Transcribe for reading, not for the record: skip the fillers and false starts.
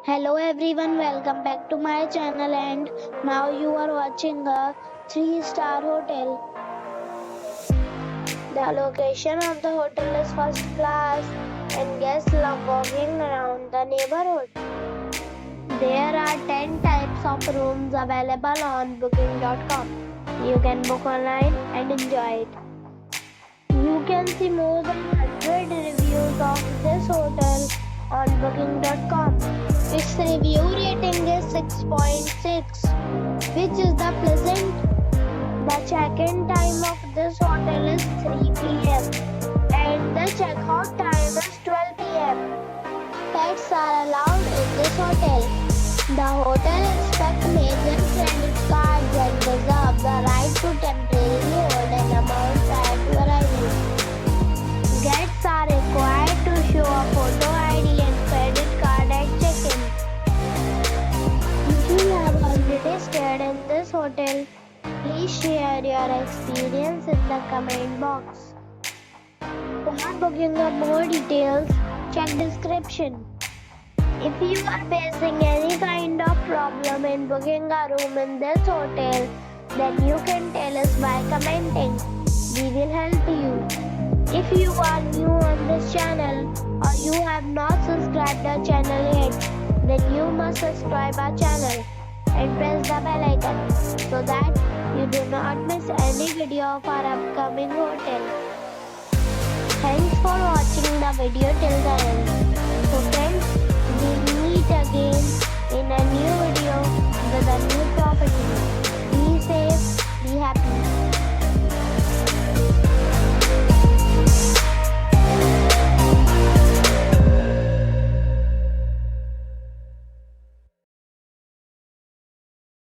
Hello everyone, welcome back to my channel and now you are watching a 3-star hotel. The location of the hotel is first class and guests love walking around the neighborhood. There are 10 types of rooms available on booking.com. You can book online and enjoy it. You can see more than 100 reviews of this hotel on booking.com. Its review rating is 6.6, which is the pleasant. The check-in time of this hotel is 3 p.m. and the check-out time is 12 p.m. Pets are allowed in this hotel. The hotel accepts major credit cards and reserves the right to temporarily hold an amount prior to arrival. Guests are required to show a photo ID and credit card at check-in. If you have already stayed in this hotel, please share your experience in the comment box. For booking or more details, check description. If you are facing any kind of problem in booking a room in this hotel, then you can tell us by commenting. We will help you. If you are new on this channel or you have not subscribed our channel yet, then you must subscribe our channel and press the bell icon so that you do not miss any video of our upcoming hotel. Thanks for watching the video till the end.